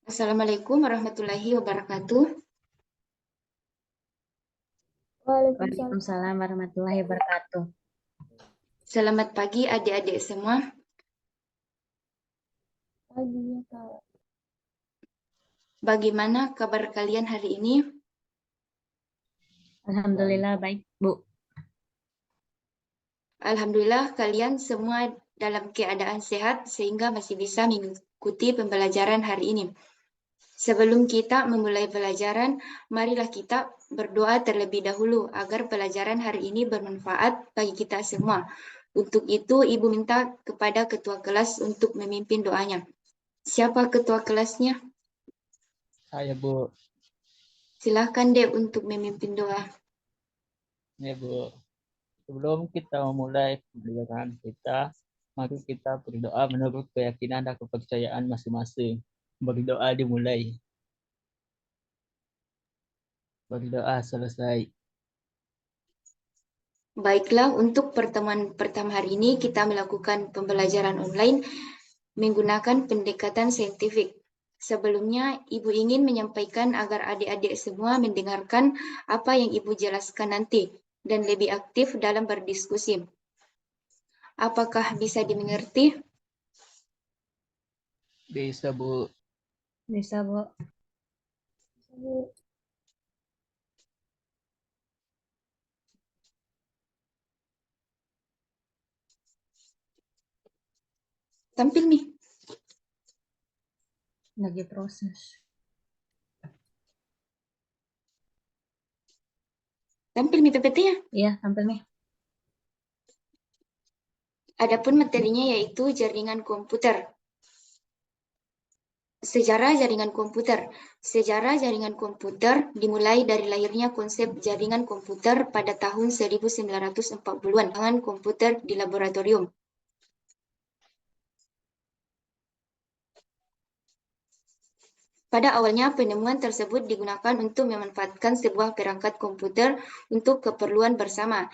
Assalamualaikum warahmatullahi wabarakatuh. Waalaikumsalam. Waalaikumsalam warahmatullahi wabarakatuh. Selamat pagi adik-adik semua. Pagi ya, Kak. Bagaimana kabar kalian hari ini? Alhamdulillah baik, Bu. Alhamdulillah kalian semua dalam keadaan sehat sehingga masih bisa mengikuti pembelajaran hari ini. Sebelum kita memulai pelajaran, marilah kita berdoa terlebih dahulu agar pelajaran hari ini bermanfaat bagi kita semua. Untuk itu, Ibu minta kepada ketua kelas untuk memimpin doanya. Siapa ketua kelasnya? Saya, Bu. Silahkan deh untuk memimpin doa. Ya, Bu. Sebelum kita memulai pembelajaran kita, mari kita berdoa menurut keyakinan dan kepercayaan masing-masing. Berdoa dimulai. Berdoa selesai. Baiklah, untuk pertemuan pertama hari ini kita melakukan pembelajaran online menggunakan pendekatan saintifik. Sebelumnya, Ibu ingin menyampaikan agar adik-adik semua mendengarkan apa yang Ibu jelaskan nanti dan lebih aktif dalam berdiskusi. Apakah bisa dimengerti? Bisa, Bu. Bisa, Bu. Bu. Tampil nih. Lagi proses. Tampil nih PPT-nya. Iya, tampil nih. Adapun materinya yaitu jaringan komputer. Sejarah jaringan komputer. Sejarah jaringan komputer dimulai dari lahirnya konsep jaringan komputer pada tahun 1940-an dengan komputer di laboratorium. Pada awalnya, penemuan tersebut digunakan untuk memanfaatkan sebuah perangkat komputer untuk keperluan bersama.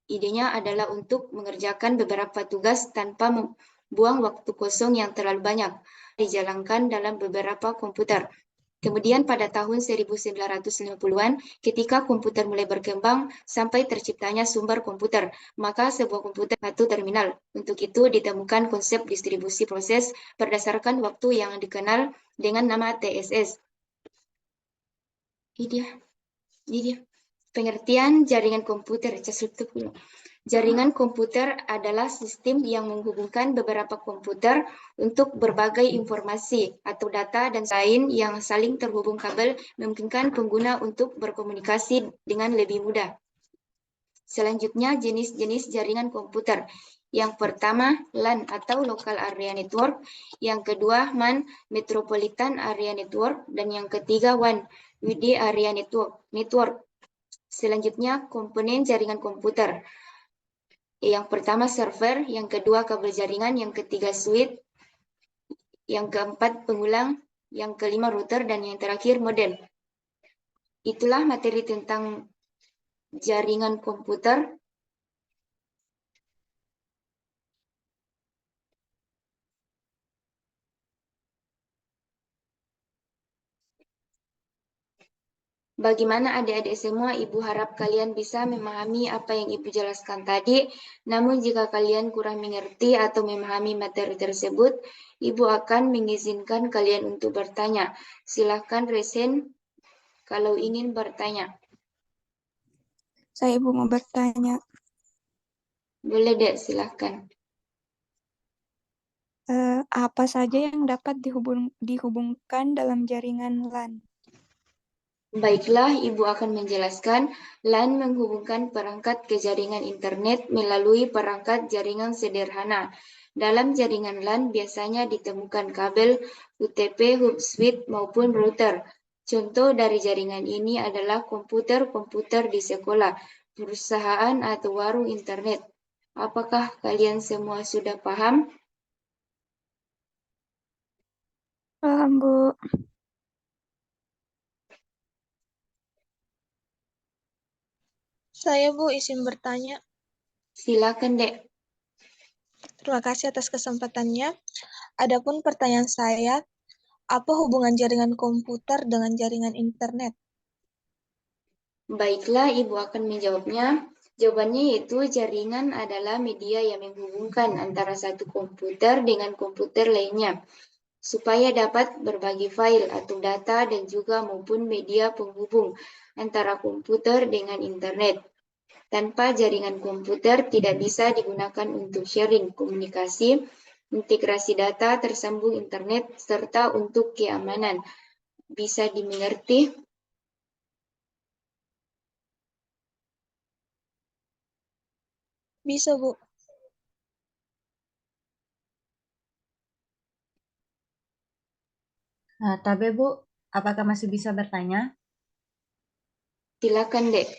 Idenya adalah untuk mengerjakan beberapa tugas tanpa membuang waktu kosong yang terlalu banyak. Dijalankan dalam beberapa komputer. Kemudian pada tahun 1950-an, ketika komputer mulai berkembang sampai terciptanya sumber komputer, maka sebuah komputer satu terminal. Untuk itu ditemukan konsep distribusi proses berdasarkan waktu yang dikenal dengan nama TSS. Ini dia. Pengertian jaringan komputer. Jaringan komputer adalah sistem yang menghubungkan beberapa komputer untuk berbagai informasi atau data dan lain yang saling terhubung kabel memungkinkan pengguna untuk berkomunikasi dengan lebih mudah. Selanjutnya, jenis-jenis jaringan komputer. Yang pertama, LAN atau Local Area Network. Yang kedua, MAN, Metropolitan Area Network. Dan yang ketiga, WAN, Wide Area Network. Selanjutnya, komponen jaringan komputer. Yang pertama server, yang kedua kabel jaringan, yang ketiga switch, yang keempat pengulang, yang kelima router, dan yang terakhir modem. Itulah materi tentang jaringan komputer. Bagaimana adik-adik semua, Ibu harap kalian bisa memahami apa yang Ibu jelaskan tadi. Namun jika kalian kurang mengerti atau memahami materi tersebut, Ibu akan mengizinkan kalian untuk bertanya. Silakan resen kalau ingin bertanya. Saya Ibu mau bertanya, Boleh deh, silakan. apa saja yang dapat dihubungkan dalam jaringan LAN? Baiklah, Ibu akan menjelaskan. LAN menghubungkan perangkat ke jaringan internet melalui perangkat jaringan sederhana. Dalam jaringan LAN biasanya ditemukan kabel, UTP, hub switch, maupun router. Contoh dari jaringan ini adalah komputer-komputer di sekolah, perusahaan, atau warung internet. Apakah kalian semua sudah paham? Paham, Bu. Saya, Bu, izin bertanya. Silakan, Dek. Terima kasih atas kesempatannya. Adapun pertanyaan saya, Apa hubungan jaringan komputer dengan jaringan internet? Baiklah, Ibu akan menjawabnya. Jawabannya yaitu jaringan adalah media yang menghubungkan antara satu komputer dengan komputer lainnya, supaya dapat berbagi file atau data dan juga maupun media penghubung antara komputer dengan internet. Tanpa jaringan komputer tidak bisa digunakan untuk sharing komunikasi, integrasi data tersambung internet, serta untuk keamanan. Bisa dimengerti? Bisa, Bu. Tabe Bu, apakah masih bisa bertanya? Silakan, Dek.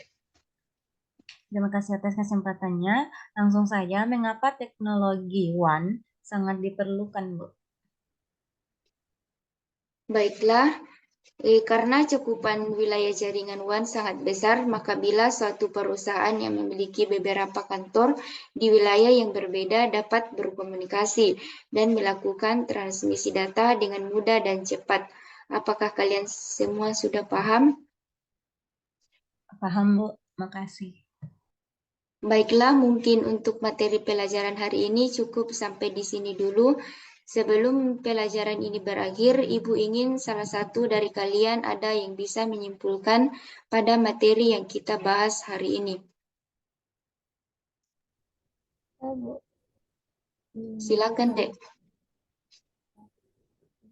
Terima kasih atas kesempatannya. Langsung saja, mengapa teknologi WAN sangat diperlukan, Bu? Baiklah, karena cakupan wilayah jaringan WAN sangat besar, maka bila suatu perusahaan yang memiliki beberapa kantor di wilayah yang berbeda dapat berkomunikasi dan melakukan transmisi data dengan mudah dan cepat. Apakah kalian semua sudah paham? Paham, Bu? Makasih. Baiklah, mungkin untuk materi pelajaran hari ini cukup sampai di sini dulu. Sebelum pelajaran ini berakhir, Ibu ingin salah satu dari kalian ada yang bisa menyimpulkan pada materi yang kita bahas hari ini. Silakan, Dek.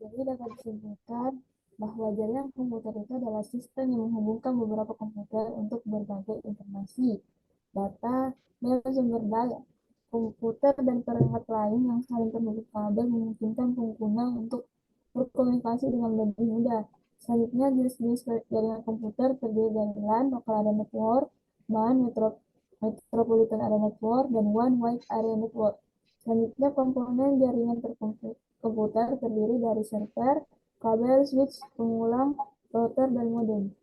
Jadi dapat disimpulkan bahwa jaringan komputer itu adalah sistem yang menghubungkan beberapa komputer untuk berbagai informasi, data, dan sumber daya. Komputer dan perangkat lain yang saling terhubung kabel memungkinkan pengguna untuk berkomunikasi dengan lebih mudah. Selanjutnya, jenis-jenis jaringan komputer terdiri dari LAN, Local Area Network, MAN, Metropolitan Area Network, dan One Wide Area Network. Selanjutnya, komponen jaringan komputer terdiri dari server, kabel, switch, pengulang, router, dan modem.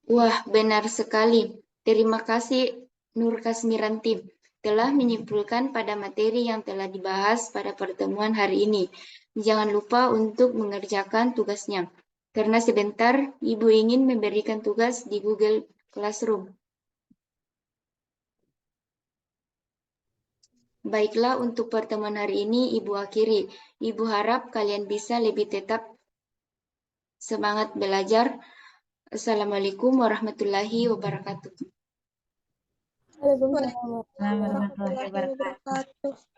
Wah, benar sekali. Terima kasih Nur Kasmiranti telah menyimpulkan pada materi yang telah dibahas pada pertemuan hari ini. Jangan lupa untuk mengerjakan tugasnya, karena sebentar Ibu ingin memberikan tugas di Google Classroom. Baiklah, untuk pertemuan hari ini Ibu akhiri. Ibu harap kalian bisa lebih tetap semangat belajar. Assalamualaikum warahmatullahi wabarakatuh. Waalaikumsalam Warahmatullahi wabarakatuh.